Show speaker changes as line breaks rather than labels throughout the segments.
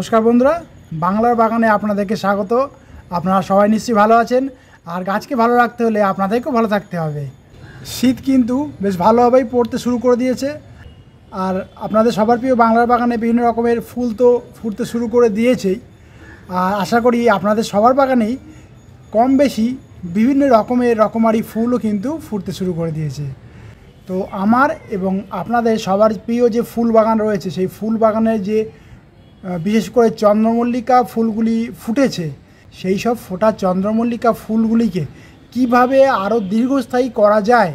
নমস্কার বন্ধুরা, বাংলার বাগানে আপনাদেরকে স্বাগত। আপনারা সবাই নিশ্চয়ই ভালো আছেন, আর গাছকে ভালো রাখতে হলে আপনাদেরকেও ভালো থাকতে হবে। শীত কিন্তু বেশ ভালোভাবেই পড়তে শুরু করে দিয়েছে, আর আপনাদের সবার প্রিয় বাংলার বাগানে বিভিন্ন রকমের ফুল তো ফুটতে শুরু করে দিয়েছেই। আর আশা করি আপনাদের সবার বাগানেই কম বেশি বিভিন্ন রকমারি ফুলও কিন্তু ফুটতে শুরু করে দিয়েছে। তো আমার এবং আপনাদের সবার প্রিয় যে ফুল বাগান রয়েছে, সেই ফুল বাগানের যে বিশেষ করে চন্দ্রমল্লিকা ফুলগুলি ফুটেছে, সেই সব ফোটা চন্দ্রমল্লিকা ফুলগুলিকে কিভাবে আরও দীর্ঘস্থায়ী করা যায়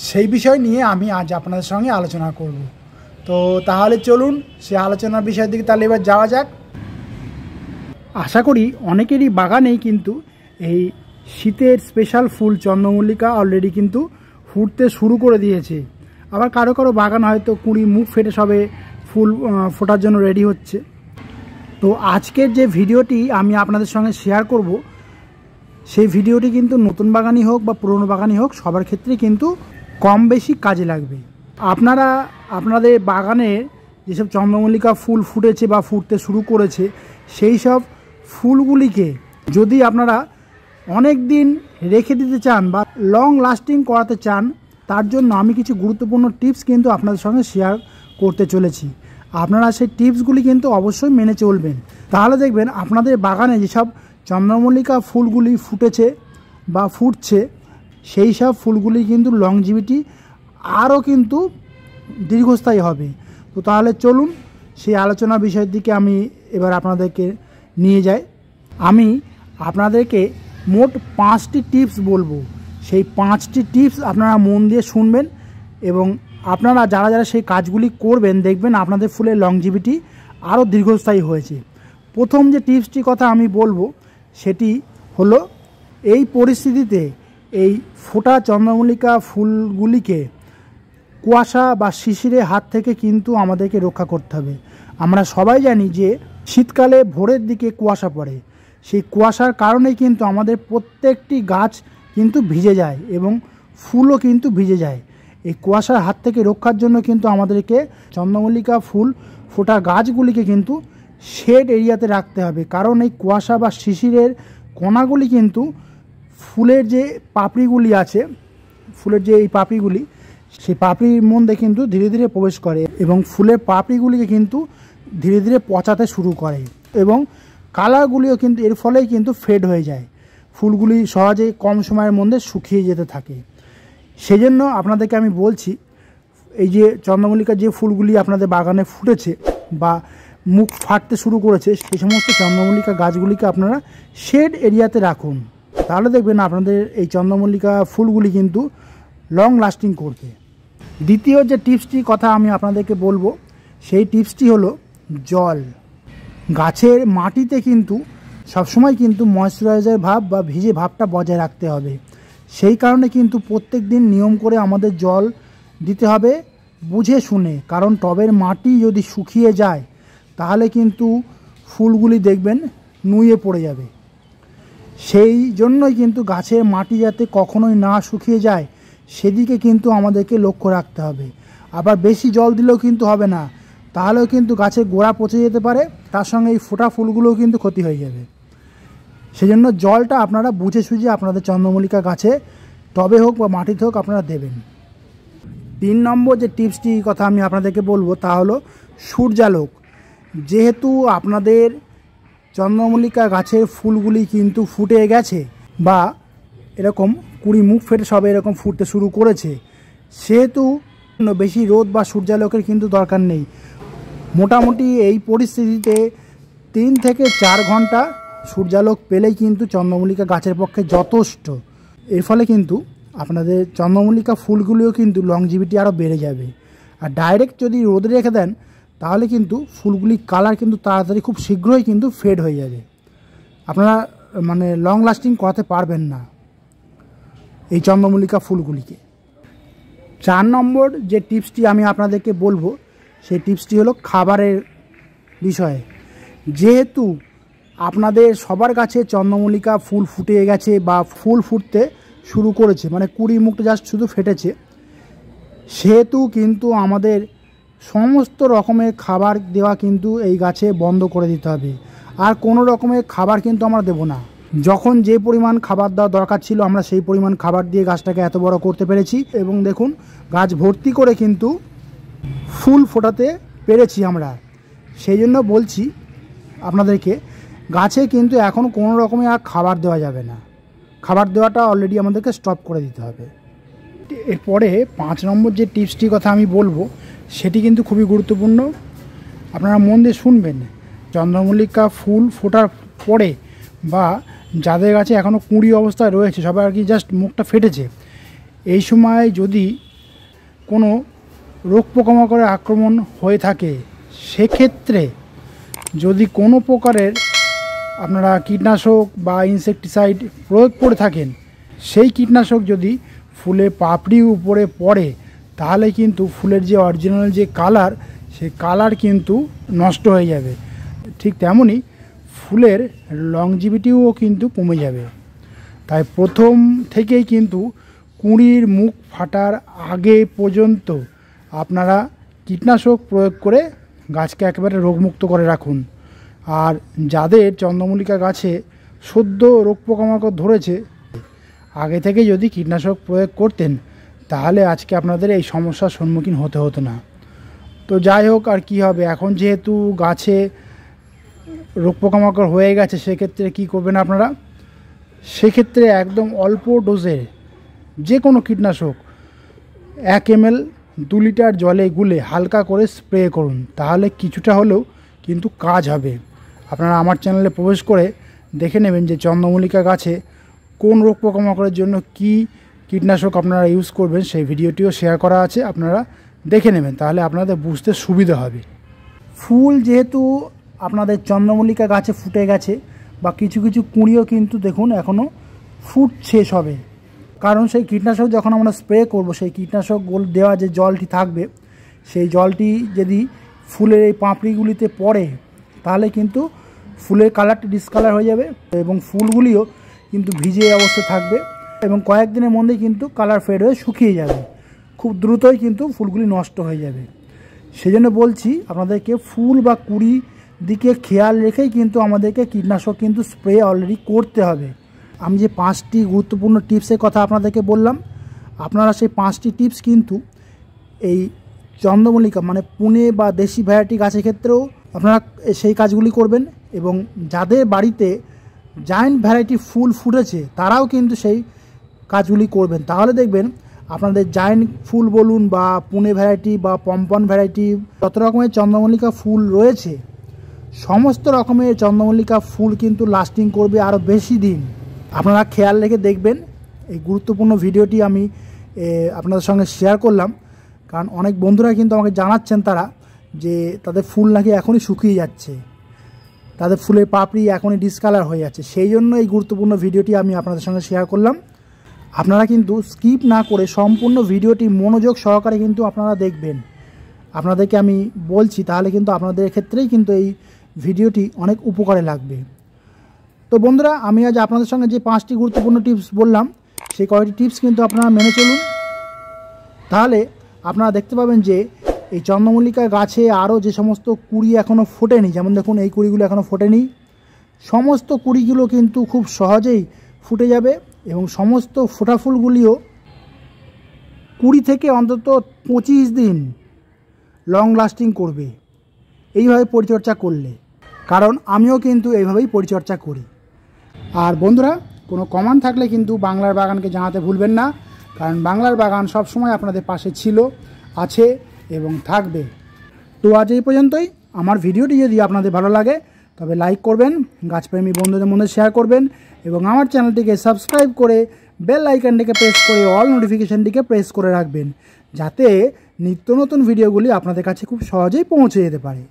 সেই বিষয় নিয়ে আমি আজ আপনাদের সঙ্গে আলোচনা করব। তো তাহলে চলুন সে আলোচনার বিষয়ের দিকে তাহলে এবার যাওয়া যাক। আশা করি অনেকেরই বাগানেই কিন্তু এই শীতের স্পেশাল ফুল চন্দ্রমল্লিকা অলরেডি কিন্তু ফুটতে শুরু করে দিয়েছে। আবার কারো কারো বাগান হয়তো কুঁড়ি মুখ ফেটে সবে ফুল ফোটার জন্য রেডি হচ্ছে। তো আজকের যে ভিডিওটি আমি আপনাদের সঙ্গে শেয়ার করব, সেই ভিডিওটি কিন্তু নতুন বাগানই হোক বা পুরনো বাগানই হোক, সবার ক্ষেত্রে কিন্তু কম বেশি কাজে লাগবে। আপনারা আপনাদের বাগানের যেসব চন্দ্রমল্লিকা ফুল ফুটেছে বা ফুটতে শুরু করেছে, সেই সব ফুলগুলিকে যদি আপনারা অনেক দিন রেখে দিতে চান বা লং লাস্টিং করাতে চান, তার জন্য আমি কিছু গুরুত্বপূর্ণ টিপস কিন্তু আপনাদের সঙ্গে শেয়ার করতে চলেছি। আপনারা সেই টিপসগুলি কিন্তু অবশ্যই মেনে চলবেন, তাহলে দেখবেন আপনাদের বাগানে যেসব চন্দ্রমল্লিকা ফুলগুলি ফুটেছে বা ফুটছে, সেই সব ফুলগুলি কিন্তু লংজিভিটি আরও কিন্তু দীর্ঘস্থায়ী হবে। তো তাহলে চলুন সেই আলোচনা বিষয়ের দিকে আমি এবার আপনাদেরকে নিয়ে যাই। আমি আপনাদেরকে মোট 5টি টিপস বলবো। সেই 5টি টিপস আপনারা মন দিয়ে শুনবেন এবং আপনারা যারা যারা সেই কাজগুলি করবেন, দেখবেন আপনাদের ফুলের লংজিভিটি আরও দীর্ঘস্থায়ী হয়েছে। প্রথম যে টিপসটির কথা আমি বলবো, সেটি হলো এই পরিস্থিতিতে এই ফোটা চন্দ্রমল্লিকা ফুলগুলিকে কুয়াশা বা শিশিরের হাত থেকে কিন্তু আমাদেরকে রক্ষা করতে হবে। আমরা সবাই জানি যে শীতকালে ভোরের দিকে কুয়াশা পড়ে, সেই কুয়াশার কারণেই কিন্তু আমাদের প্রত্যেকটি গাছ কিন্তু ভিজে যায় এবং ফুলও কিন্তু ভিজে যায়। এই কুয়াশার হাত থেকে রক্ষার জন্য কিন্তু আমাদেরকে চন্দ্রমল্লিকা ফুল ফোটা গাছগুলিকে কিন্তু শেড এরিয়াতে রাখতে হবে, কারণ এই কুয়াশা বা শিশিরের কণাগুলি কিন্তু ফুলের যে পাপড়িগুলি আছে, ফুলের যে এই পাপড়িগুলি, সেই পাপড়ির মধ্যে কিন্তু ধীরে ধীরে প্রবেশ করে এবং ফুলের পাপড়িগুলিকে কিন্তু ধীরে ধীরে পচাতে শুরু করে এবং কালারগুলিও কিন্তু এর ফলেই কিন্তু ফেড হয়ে যায়। ফুলগুলি সহজে কম সময়ের মধ্যে শুকিয়ে যেতে থাকে। সেজন্য আপনাদেরকে আমি বলছি, এই যে চন্দ্রমল্লিকা যে ফুলগুলি আপনাদের বাগানে ফুটেছে বা মুখ ফাটতে শুরু করেছে, সেই সমস্ত চন্দ্রমল্লিকা গাছগুলিকে আপনারা শেড এরিয়াতে রাখুন, তাহলে দেখবেন আপনাদের এই চন্দ্রমল্লিকা ফুলগুলি কিন্তু লং লাস্টিং করবে। দ্বিতীয় যে টিপসটির কথা আমি আপনাদেরকে বলবো, সেই টিপসটি হলো জল। গাছের মাটিতে কিন্তু সবসময় কিন্তু ময়েশ্চারাইজার ভাব বা ভিজে ভাবটা বজায় রাখতে হবে। সেই কারণে কিন্তু প্রত্যেক দিন নিয়ম করে আমাদের জল দিতে হবে বুঝে শুনে, কারণ টবের মাটি যদি শুকিয়ে যায় তাহলে কিন্তু ফুলগুলি দেখবেন নুয়ে পড়ে যাবে। সেই জন্যই কিন্তু গাছের মাটি যাতে কখনোই না শুকিয়ে যায়, সেদিকে কিন্তু আমাদেরকে লক্ষ্য রাখতে হবে। আবার বেশি জল দিলেও কিন্তু হবে না, তাহলেও কিন্তু গাছের গোড়া পচে যেতে পারে, তার সঙ্গে এই ফোটা ফুলগুলোও কিন্তু ক্ষতি হয়ে যাবে। সেজন্য জলটা আপনারা বুঝে সুঝে আপনাদের চন্দ্রমল্লিকা গাছে টবে হোক বা মাটিতে হোক আপনারা দেবেন। 3 নম্বর যে টিপসটির কথা আমি আপনাদেরকে বলবো, তা হলো সূর্যালোক। যেহেতু আপনাদের চন্দ্রমল্লিকা গাছের ফুলগুলি কিন্তু ফুটে গেছে বা এরকম কুড়ি মুখ ফেটে সবে এরকম ফুটতে শুরু করেছে, সেহেতু বেশি রোদ বা সূর্যালোকের কিন্তু দরকার নেই। মোটামুটি এই পরিস্থিতিতে 3 থেকে 4 ঘন্টা সূর্যালোক পেলেই কিন্তু চন্দ্রমল্লিকা গাছের পক্ষে যথেষ্ট। এর ফলে কিন্তু আপনাদের চন্দ্রমল্লিকা ফুলগুলিও কিন্তু লংজিভিটি আরও বেড়ে যাবে। আর ডাইরেক্ট যদি রোদে রেখে দেন, তাহলে কিন্তু ফুলগুলি কালার কিন্তু তাড়াতাড়ি খুব শীঘ্রই কিন্তু ফেড হয়ে যাবে। আপনারা মানে লং লাস্টিং করাতে পারবেন না এই চন্দ্রমল্লিকা ফুলগুলিকে। 4 নম্বর যে টিপসটি আমি আপনাদেরকে বলবো, সেই টিপসটি হলো খাবারের বিষয়ে। যেহেতু আপনাদের সবার কাছে চন্দ্রমল্লিকা ফুল ফুটে গেছে বা ফুল ফুটতে শুরু করেছে, মানে কুড়ি মুখটা জাস্ট শুধু ফেটেছে, সেহেতু কিন্তু আমাদের সমস্ত রকমের খাবার দেওয়া কিন্তু এই গাছে বন্ধ করে দিতে হবে। আর কোনো রকমের খাবার কিন্তু আমরা দেব না। যখন যে পরিমাণ খাবার দেওয়া দরকার ছিল আমরা সেই পরিমাণ খাবার দিয়ে গাছটাকে এত বড় করতে পেরেছি। এবং দেখুন গাছ ভর্তি করে কিন্তু ফুল ফোটাতে পেরেছি আমরা। সেই জন্য বলছি আপনাদেরকে, গাছে কিন্তু এখন কোনো রকমের আর খাবার দেওয়া যাবে না। খাবার দেওয়াটা অলরেডি আমাদেরকে স্টপ করে দিতে হবে। এরপরে 5 নম্বর যে টিপসটির কথা আমি বলবো সেটি কিন্তু খুবই গুরুত্বপূর্ণ, আপনারা মন দিয়ে শুনবেন। চন্দ্রমল্লিকা ফুল ফোটার পরে বা যাদের গাছে এখনও কুঁড়ি অবস্থায় রয়েছে, সবাই আর কি জাস্ট মুখটা ফেটেছে, এই সময় যদি কোনো রোগ পোকামাকড়ের আক্রমণ হয়ে থাকে, সেক্ষেত্রে যদি কোনো প্রকারের আপনারা কীটনাশক বা ইনসেকটিসাইড প্রয়োগ করে থাকেন, সেই কীটনাশক যদি ফুলে পাপড়ির উপরে পড়ে তাহলে কিন্তু ফুলের যে অরিজিনাল যে কালার, সেই কালার কিন্তু নষ্ট হয়ে যাবে। ঠিক তেমনই ফুলের লংজিভিটিও কিন্তু কমে যাবে। তাই প্রথম থেকেই কিন্তু কুঁড়ির মুখ ফাটার আগে পর্যন্ত আপনারা কীটনাশক প্রয়োগ করে গাছকে একেবারে রোগমুক্ত করে রাখুন। আর যাদের চন্দ্রমল্লিকা গাছে সদ্য রোগ পোকামাকড় ধরেছে, আগে থেকে যদি কীটনাশক প্রয়োগ করতেন তাহলে আজকে আপনাদের এই সমস্যার সম্মুখীন হতে হতো না। তো যাই হোক, আর কি হবে, এখন যেহেতু গাছে রোগ পোকামাকড় হয়ে গেছে, সেক্ষেত্রে কী করবেন আপনারা, সেক্ষেত্রে একদম অল্প ডোজে যে কোনো কীটনাশক 1 ml 2 লিটার জলে গুলে হালকা করে স্প্রে করুন, তাহলে কিছুটা হলেও কিন্তু কাজ হবে। আপনারা আমার চ্যানেলে প্রবেশ করে দেখে নেবেন যে চন্দ্রমল্লিকা গাছে কোন রোগ পোকামাকড়ের জন্য কি কীটনাশক আপনারা ইউজ করবেন, সেই ভিডিওটিও শেয়ার করা আছে, আপনারা দেখে নেবেন, তাহলে আপনাদের বুঝতে সুবিধা হবে। ফুল যেহেতু আপনাদের চন্দ্রমল্লিকা গাছে ফুটে গেছে, বা কিছু কিছু কুঁড়িও কিন্তু দেখুন এখনও ফুটছে সবে, কারণ সেই কীটনাশক যখন আমরা স্প্রে করব, সেই কীটনাশক দেওয়া যে জলটি থাকবে, সেই জলটি যদি ফুলের এই পাপড়িগুলিতে পড়ে তাহলে কিন্তু ফুলের কালারটি ডিসকালার হয়ে যাবে এবং ফুলগুলিও কিন্তু ভিজে অবস্থায় থাকবে এবং কয়েকদিনের মধ্যেই কিন্তু কালার ফেড হয়ে শুকিয়ে যাবে, খুব দ্রুতই কিন্তু ফুলগুলি নষ্ট হয়ে যাবে। সেই জন্য বলছি আপনাদেরকে ফুল বা কুঁড়ি দিকে খেয়াল রেখেই কিন্তু আমাদেরকে কীটনাশক কিন্তু স্প্রে অলরেডি করতে হবে। আমি যে 5টি গুরুত্বপূর্ণ টিপসের কথা আপনাদেরকে বললাম, আপনারা সেই 5টি টিপস কিন্তু এই চন্দ্রমল্লিকা মানে পুনে বা দেশি ভ্যারাইটি গাছের ক্ষেত্রেও আপনারা সেই কাজগুলি করবেন। এবং যাদের বাড়িতে জায়ান্ট ভ্যারাইটি ফুল ফুটেছে তারাও কিন্তু সেই কাজগুলি করবেন, তাহলে দেখবেন আপনাদের জায়ান্ট ফুল বলুন বা পুনে ভ্যারাইটি বা পম্পন ভ্যারাইটি, যত রকমের চন্দ্রমল্লিকা ফুল রয়েছে, সমস্ত রকমের চন্দ্রমল্লিকা ফুল কিন্তু লাস্টিং করবে আরও বেশি দিন। আপনারা খেয়াল রেখে দেখবেন। এই গুরুত্বপূর্ণ ভিডিওটি আমি আপনাদের সঙ্গে শেয়ার করলাম, কারণ অনেক বন্ধুরা কিন্তু আমাকে জানাচ্ছেন তারা যে তাদের ফুল নাকি এখনই শুকিয়ে যাচ্ছে, তাদের ফুলের পাপড়ি এখনই ডিসকালার হয়ে যাচ্ছে। সেই জন্য এই গুরুত্বপূর্ণ ভিডিওটি আমি আপনাদের সঙ্গে শেয়ার করলাম। আপনারা কিন্তু স্কিপ না করে সম্পূর্ণ ভিডিওটি মনোযোগ সহকারে কিন্তু আপনারা দেখবেন। আপনাদেরকে আমি বলছি, তাহলে কিন্তু আপনাদের ক্ষেত্রেই কিন্তু এই ভিডিওটি অনেক উপকারে লাগবে। তো বন্ধুরা, আমি আজ আপনাদের সঙ্গে যে 5টি গুরুত্বপূর্ণ টিপস বললাম, সেই কয়েকটি টিপস কিন্তু আপনারা মেনে চলুন, তাহলে আপনারা দেখতে পাবেন যে এই চন্দ্রমল্লিকা গাছে আরও যে সমস্ত কুঁড়ি এখনও ফোটেনি, যেমন দেখুন এই কুঁড়িগুলো এখনও ফোটেনি, সমস্ত কুঁড়িগুলো কিন্তু খুব সহজেই ফুটে যাবে এবং সমস্ত ফোটা ফুলগুলিও 20 থেকে অন্তত 25 দিন লং লাস্টিং করবে এইভাবে পরিচর্যা করলে, কারণ আমিও কিন্তু এইভাবেই পরিচর্যা করি। আর বন্ধুরা, কোনো কমেন্ট থাকলে কিন্তু বাংলার বাগানকে জানাতে ভুলবেন না, কারণ বাংলার বাগান সবসময় আপনাদের পাশে ছিল, আছে এবং থাকবে। তো আজ এই পর্যন্তই। আমার ভিডিওটি যদি আপনাদের ভালো লাগে তবে লাইক করবেন, গাছপ্রেমী বন্ধুদের মধ্যে শেয়ার করবেন এবং আমার চ্যানেলটিকে সাবস্ক্রাইব করে বেল আইকনটিকে প্রেস করে অল নোটিফিকেশানটিকে প্রেস করে রাখবেন, যাতে নিত্য নতুন ভিডিওগুলি আপনাদের কাছে খুব সহজেই পৌঁছে যেতে পারে।